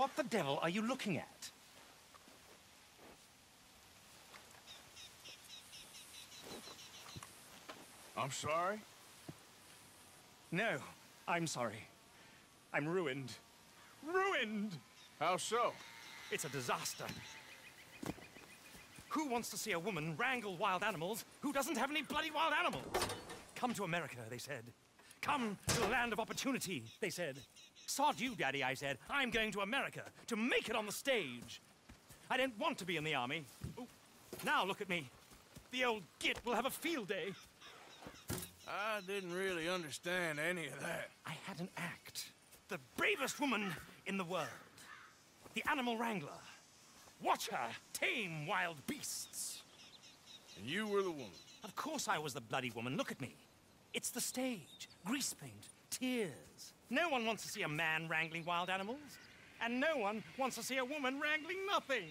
What the devil are you looking at? I'm sorry? No, I'm sorry. I'm ruined. Ruined! How so? It's a disaster. Who wants to see a woman wrangle wild animals who doesn't have any bloody wild animals? Come to America, they said. Come to the land of opportunity, they said. Sod you, Daddy, I said. I'm going to America to make it on the stage. I don't want to be in the army. Ooh, now look at me. The old git will have a field day. I didn't really understand any of that. I had an act. The bravest woman in the world. The animal wrangler. Watch her tame wild beasts. And you were the woman. Of course I was the bloody woman. Look at me. It's the stage. Grease paint. Tears. No one wants to see a man wrangling wild animals. And no one wants to see a woman wrangling nothing.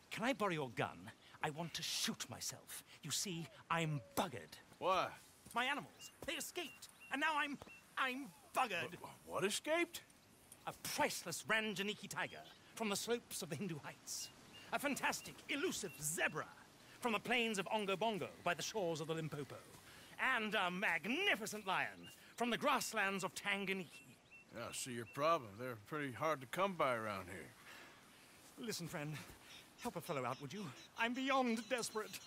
Can I borrow your gun? I want to shoot myself. You see, I'm buggered. Why? My animals, they escaped. And now I'm buggered. What escaped? A priceless Ranjaniki tiger from the slopes of the Hindu Heights. A fantastic, elusive zebra from the plains of Ongo Bongo by the shores of the Limpopo. And a magnificent lion from the grasslands of Tanganyika. Yeah, I see your problem. They're pretty hard to come by around here. Listen, friend, help a fellow out, would you? I'm beyond desperate.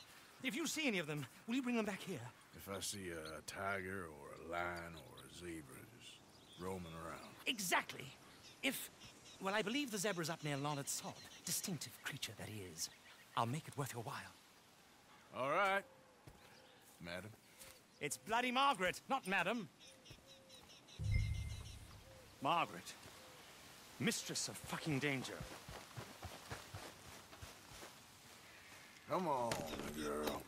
If you see any of them, will you bring them back here? If I see a tiger or a lion or a zebra just roaming around. Exactly. Well, I believe the zebra's up near Larned Sod. Distinctive creature that he is. I'll make it worth your while. All right, madam. It's bloody Margaret, not madam. Margaret. Mistress of fucking danger. Come on, girl.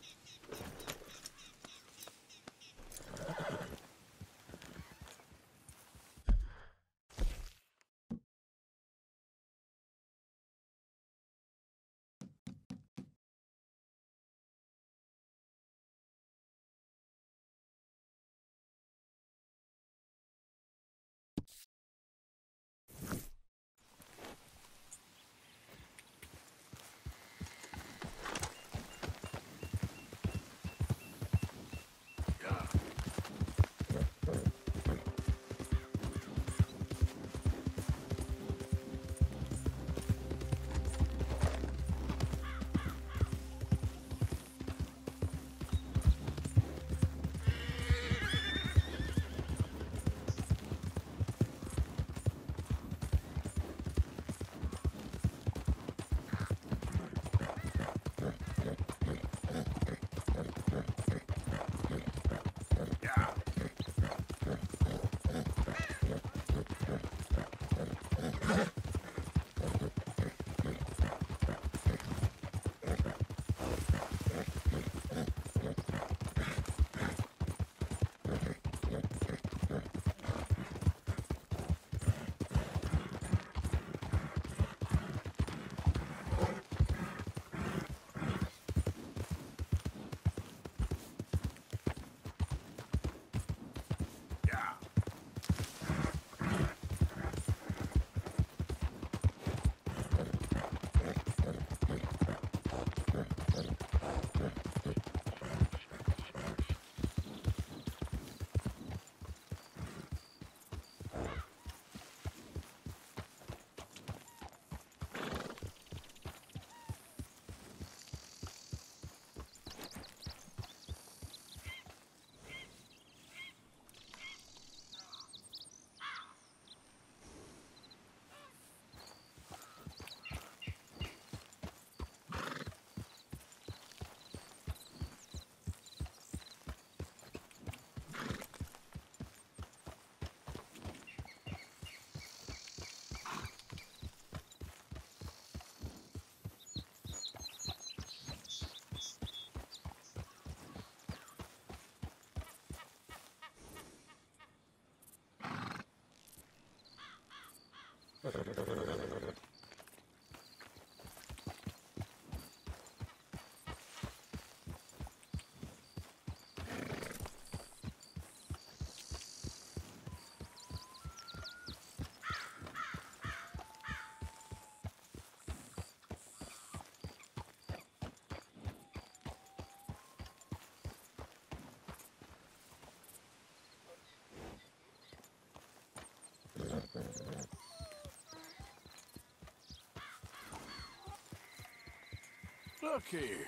Look here.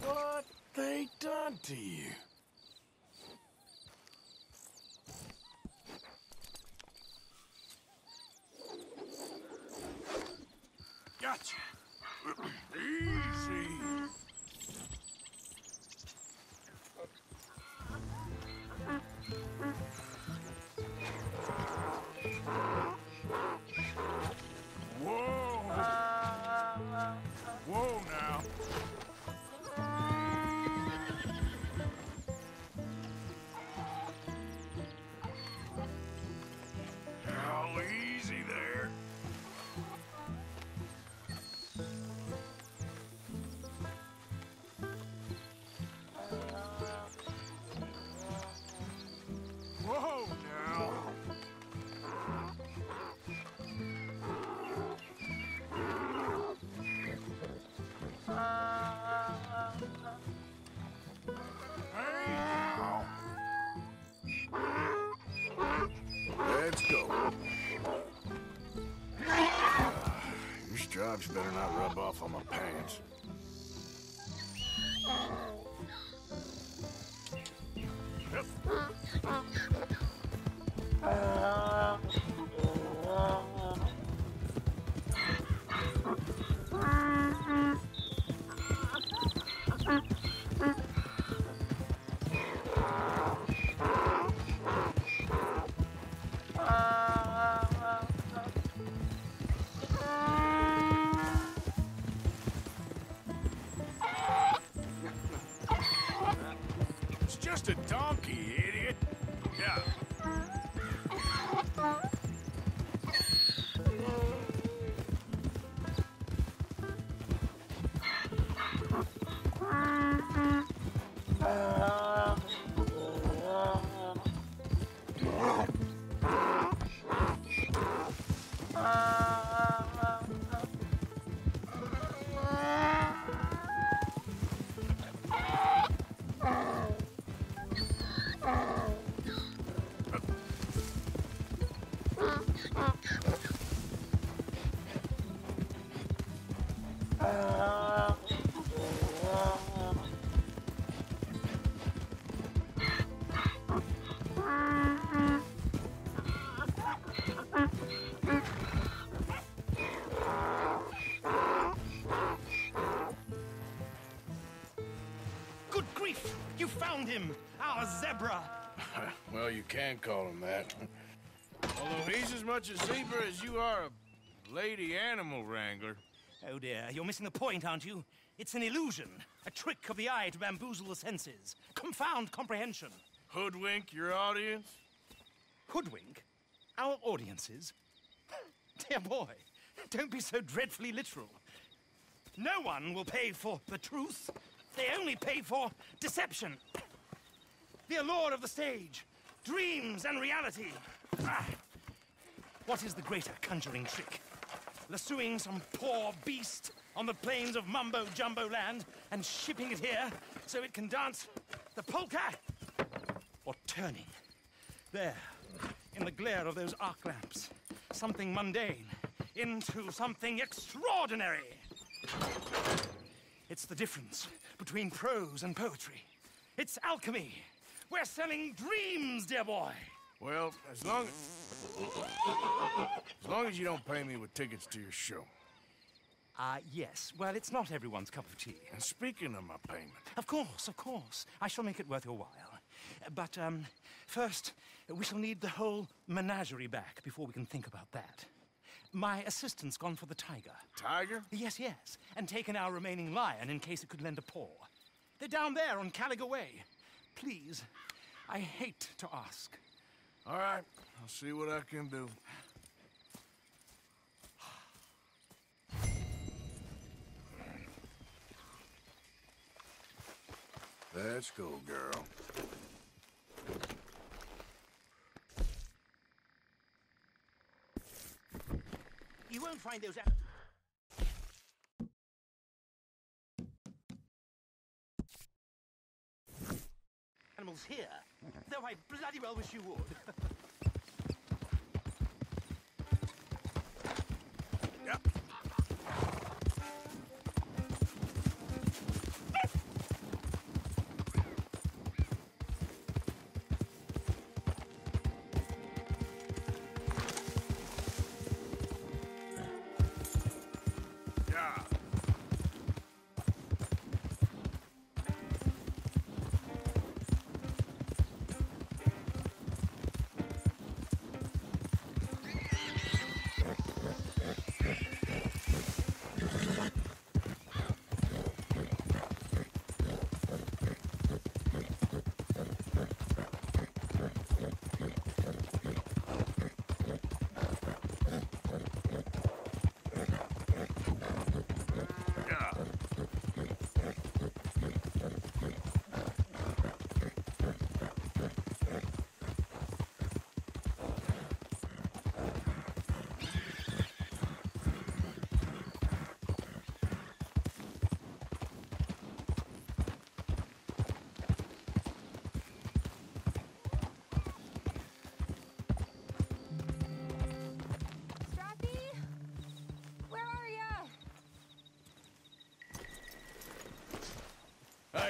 What they done to you? Gotcha. Easy. Whoa. Whoa now. Oh, easy there. Whoa now. Hey now. Let's go. Your stripes better not rub off on my pants. It's just a donkey, idiot. Yeah. Good grief! You found him! Our zebra! Well, you can call him that. Although he's as much a zebra as you are a lady animal wrangler. Oh dear, you're missing the point, aren't you? It's an illusion. A trick of the eye to bamboozle the senses. Confound comprehension. Hoodwink your audience? Hoodwink? Our audiences? Dear boy, don't be so dreadfully literal. No one will pay for the truth. They only pay for deception. The allure of the stage, dreams and reality. Ah. What is the greater conjuring trick? Lassoing some poor beast on the plains of mumbo-jumbo land and shipping it here so it can dance the polka? Or turning, there, in the glare of those arc lamps, something mundane into something extraordinary? It's the difference between prose and poetry. It's alchemy. We're selling dreams, dear boy. Well, as long as you don't pay me with tickets to your show. Yes. Well, it's not everyone's cup of tea. And speaking of my payment, Of course, of course. I shall make it worth your while. But, first, we shall need the whole menagerie back before we can think about that. My assistant's gone for the tiger. Tiger? Yes, yes. And taken our remaining lion in case it could lend a paw. They're down there on Caliga Way. Please, I hate to ask. All right, I'll see what I can do. Let's go, girl. You won't find those animals here, though I bloody well wish you would.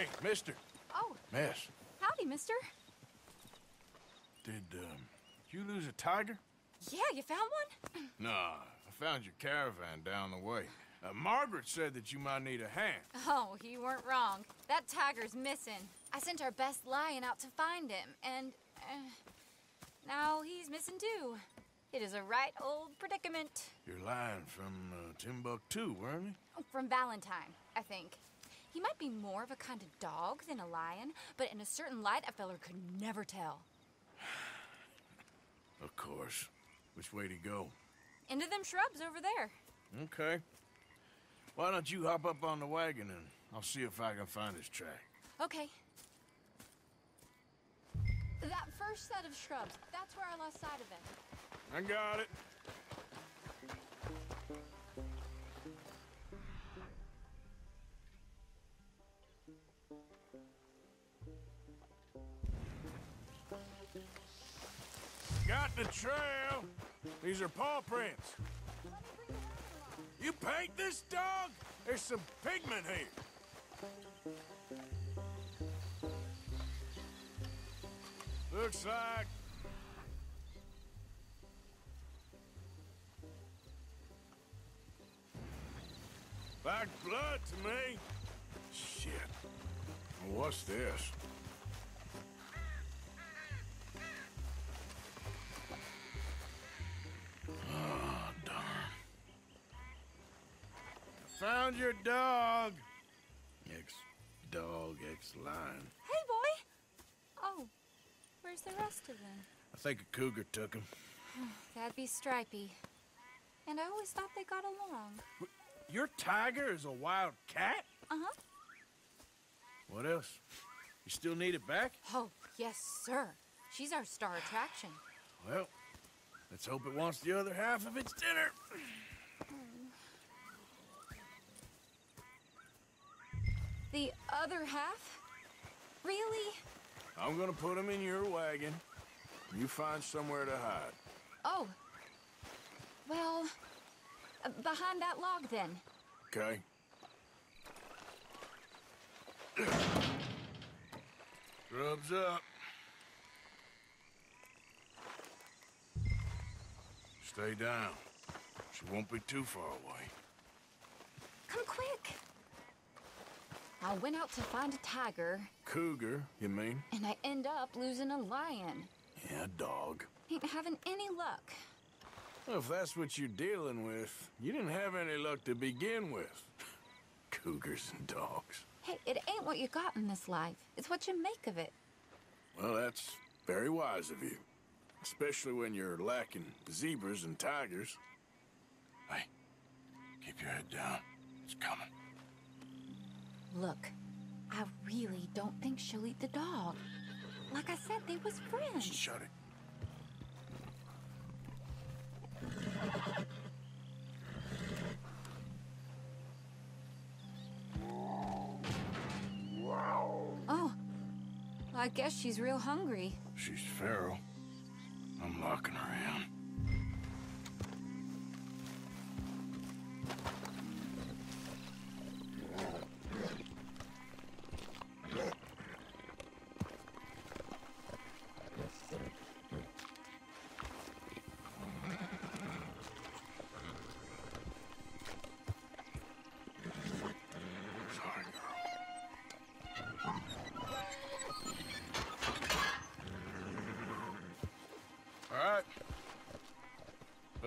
Hey, mister. Oh, Miss, howdy, mister. did you lose a tiger? Yeah, you found one? Nah, I found your caravan down the way. Margaret said that you might need a hand. Oh, you weren't wrong. That tiger's missing. I sent our best lion out to find him, and now he's missing too. It is a right old predicament. You're lying from Timbuktu, weren't you? From Valentine, I think. He might be more of a kind of dog than a lion, but in a certain light, a feller could never tell. Of course. Which way to go? Into them shrubs over there. Okay. Why don't you hop up on the wagon and I'll see if I can find his track. Okay. That first set of shrubs, that's where I lost sight of him. I got it. Got the trail. These are paw prints. You paint this dog? There's some pigment here. Looks like... like blood to me. Shit. What's this? Oh, darn. Found your dog. Ex-dog, ex-lion. Hey, boy! Oh, where's the rest of them? I think a cougar took him. That'd be Stripey. And I always thought they got along. Your tiger is a wild cat? Uh-huh. What else? You still need it back? Oh, yes, sir. She's our star attraction. Well, let's hope it wants the other half of its dinner. The other half? Really? I'm gonna put him in your wagon. You find somewhere to hide. Oh. Well, behind that log, then. Okay? Grub's up. Stay down. She won't be too far away. Come quick. I went out to find a tiger, Cougar, you mean? and I end up losing a lion. Yeah, dog. Ain't having any luck. Well, if that's what you're dealing with, you didn't have any luck to begin with. Cougars and dogs. Hey, it ain't what you got in this life. It's what you make of it. Well, that's very wise of you. Especially when you're lacking zebras and tigers. Hey, keep your head down. It's coming. Look, I really don't think she'll eat the dog. Like I said, they was friends. Shut it. Oh, I guess she's real hungry. She's feral. I'm locking her in.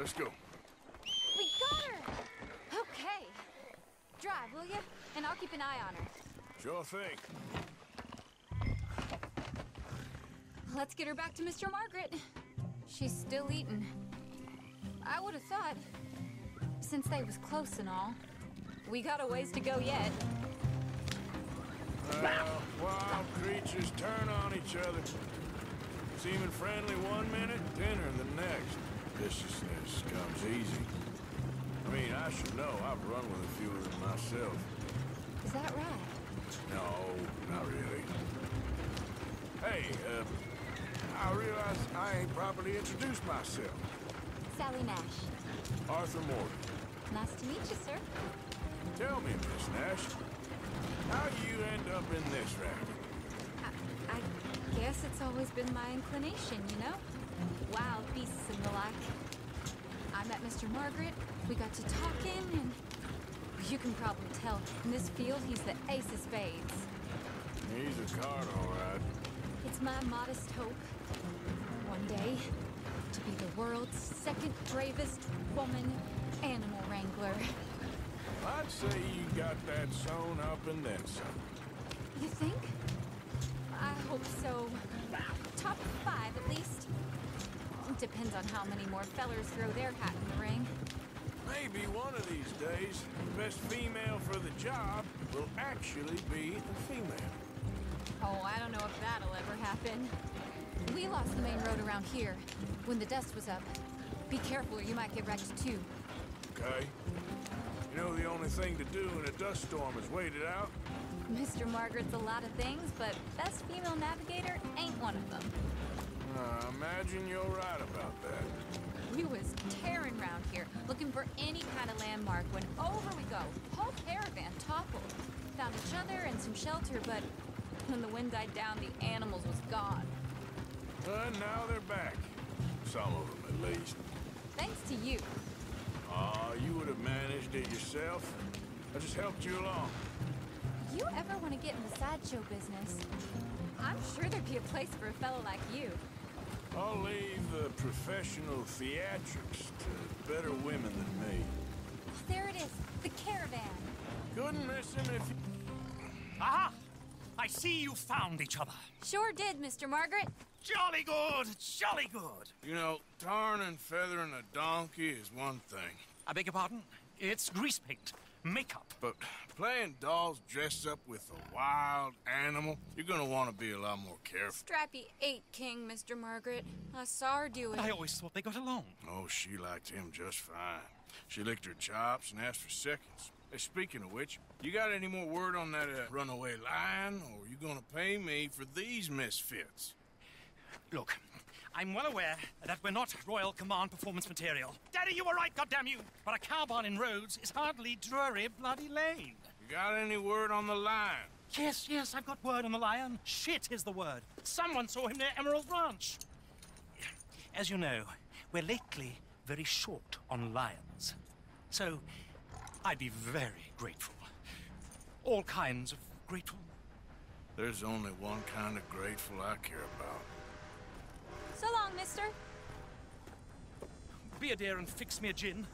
Let's go. We got her! Okay. Drive, will you? And I'll keep an eye on her. Sure thing. Let's get her back to Mr. Margaret. She's still eating. I would have thought, since they was close and all, we got a ways to go yet. Wild creatures turn on each other. Seeming friendly one minute, dinner the next. Viciousness comes easy. I mean, I should know. I've run with a few of them myself. Is that right? No, not really. Hey, I realize I ain't properly introduced myself. Sally Nash. Arthur Morgan. Nice to meet you, sir. Tell me, Miss Nash, How you end up in this racket? I guess it's always been my inclination, you know? Wild beasts and the like. I met Mr. Margaret, we got to talking, and you can probably tell, in this field he's the ace of spades. He's a card, all right. It's my modest hope, one day, to be the world's second bravest woman animal wrangler. I'd say you got that sewn up and then some. You think? I hope so. Top 5, at least. Depends on how many more fellers throw their hat in the ring. Maybe one of these days, the best female for the job will actually be a female. Oh, I don't know if that'll ever happen. We lost the main road around here, when the dust was up. Be careful or you might get wrecked too. Okay? You know the only thing to do in a dust storm is wait it out? Mr. Margaret's a lot of things, but best female navigator ain't one of them. I imagine you're right about that. We was tearing around here, looking for any kind of landmark when over we go. Whole caravan toppled. Found each other and some shelter, but when the wind died down, the animals was gone. And now they're back. Some of them, at least. Thanks to you. Aw, you would have managed it yourself. I just helped you along. You ever want to get in the sideshow business? I'm sure there'd be a place for a fellow like you. I'll leave the professional theatrics to better women than me. There it is, the caravan. Couldn't miss him if you... Aha! I see you found each other. Sure did, Mr. Margaret. Jolly good, jolly good. You know, tarring and feathering a donkey is one thing. I beg your pardon? It's grease paint, makeup. But playing dolls dressed up with a wild animal, you're gonna want to be a lot more careful. Strappy ate King, Mr. Margaret. I saw her do it. I always thought they got along. Oh, she liked him just fine. She licked her chops and asked for seconds. Hey, speaking of which, you got any more word on that runaway lion, or are you gonna pay me for these misfits? Look, I'm well aware that we're not Royal Command performance material. Daddy, you were right, goddammit! But a cow barn in Rhodes is hardly Drury Bloody Lane. You got any word on the lion? Yes, I've got word on the lion. Shit is the word. Someone saw him near Emerald Ranch. As you know, we're lately very short on lions. So, I'd be very grateful. All kinds of grateful. There's only one kind of grateful I care about. So long, mister. Be a dear and fix me a gin.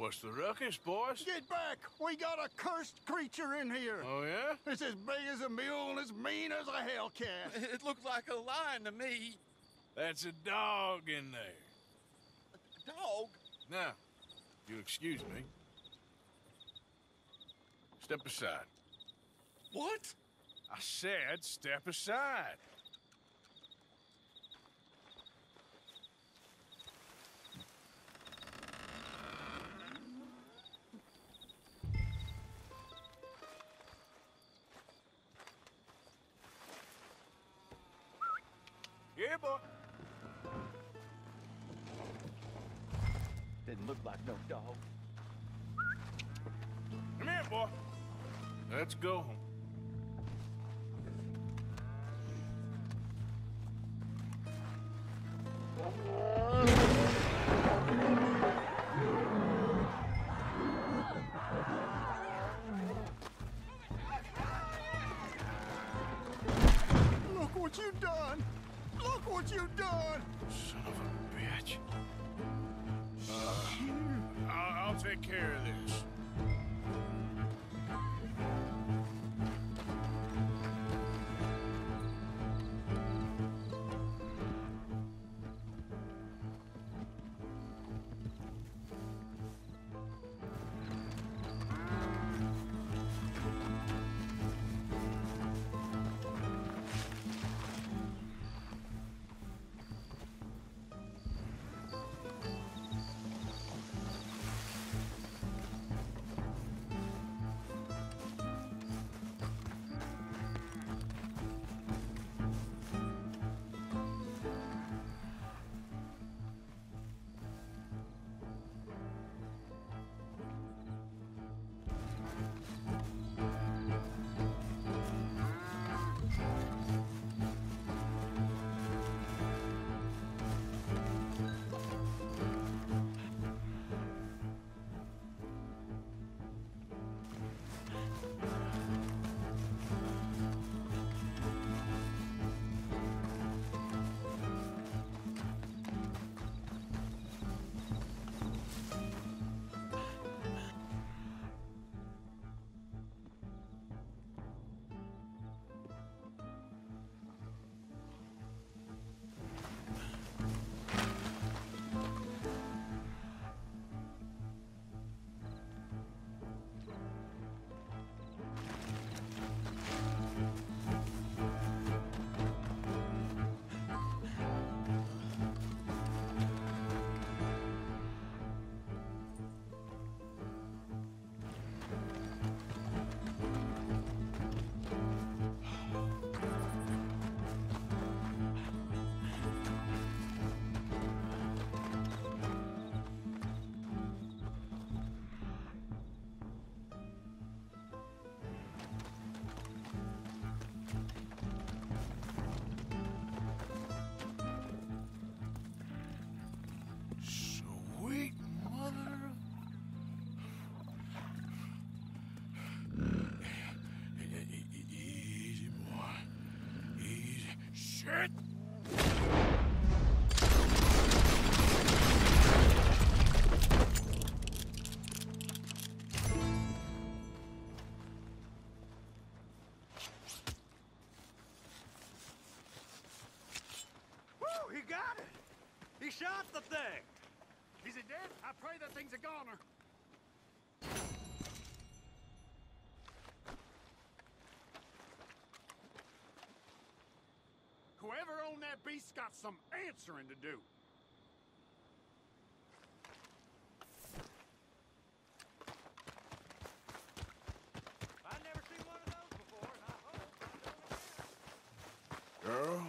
What's the ruckus, boys? Get back! We got a cursed creature in here! Oh, yeah? It's as big as a mule and as mean as a hellcat. It looked like a lion to me. That's a dog in there. Dog? Now, if you'll excuse me. Step aside. What? I said step aside. Yeah, boy. Didn't look like no dog. Come here, boy. Let's go home. Look what you done! Look what you done! Son of a bitch. I'll take care of this. Sweet mother. Easy, boy. Easy. Shit! Woo! He got it! He shot the thing! Is it dead? I pray that thing's a goner. Whoever owned that beast's got some answering to do. I've never seen one of those before, and I hope I don't again. Girl,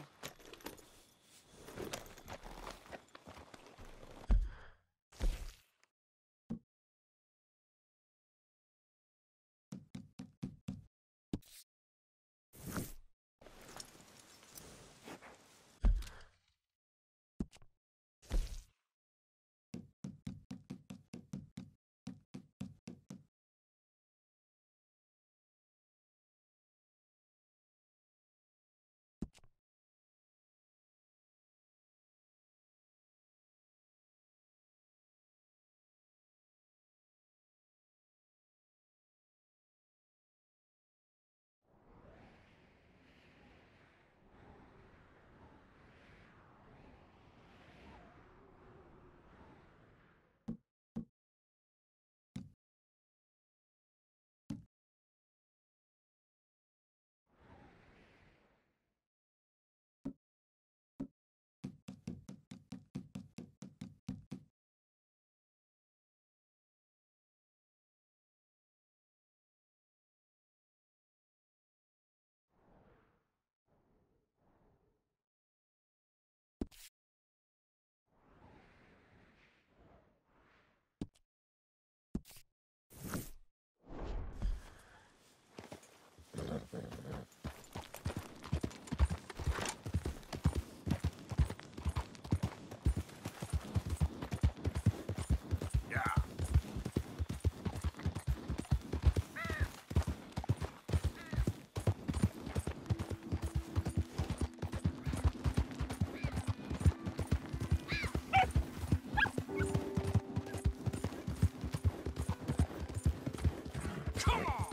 Come on!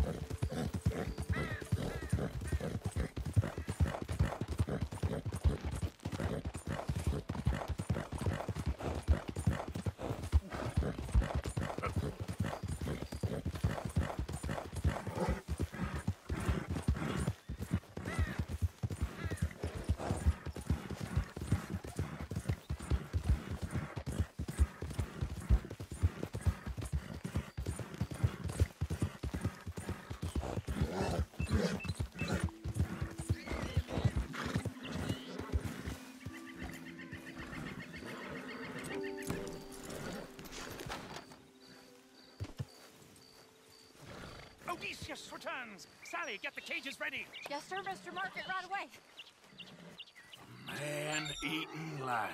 Odysseus returns! Sally, get the cages ready! Yes, sir, Mr. Margaret, right away. Man-eating lion.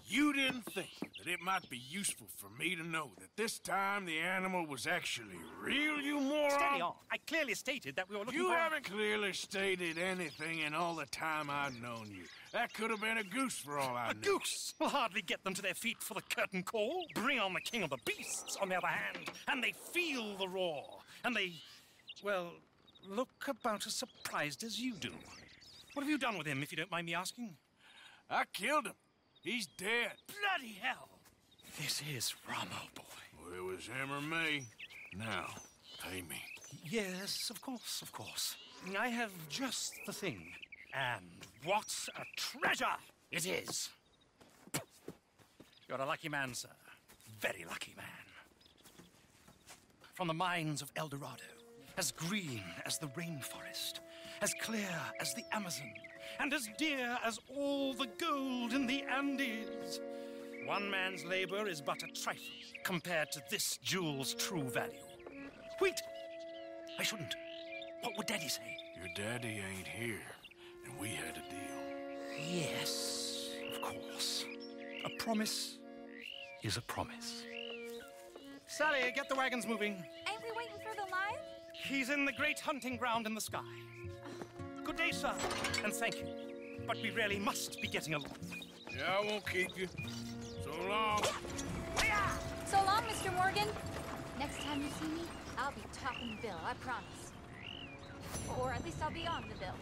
You didn't think that it might be useful for me to know that this time the animal was actually real, you moron? Steady on. I clearly stated that we were looking You for... haven't clearly stated anything in all the time I've known you. That could have been a goose for all I A knew. goose will hardly get them to their feet for the curtain call. Bring on the king of the beasts, on the other hand, and they feel the roar. And they, well, look about as surprised as you do. What have you done with him, if you don't mind me asking? I killed him. He's dead. Bloody hell! This is Ramo, boy. Well, it was him or me. Now, pay me. Yes, of course, of course. I have just the thing. And what a treasure it is! You're a lucky man, sir. Very lucky man. From the mines of El Dorado, as green as the rainforest, as clear as the Amazon, and as dear as all the gold in the Andes. One man's labor is but a trifle compared to this jewel's true value. Wait! I shouldn't. What would Daddy say? Your daddy ain't here, and we had a deal. Yes, of course. A promise is a promise. Sally, get the wagons moving. Ain't we waiting for the lion? He's in the great hunting ground in the sky. Good day, sir, and thank you. But we really must be getting along. Yeah, I won't keep you. So long. So long, Mr. Morgan. Next time you see me, I'll be topping the bill, I promise. Or at least I'll be on the bill.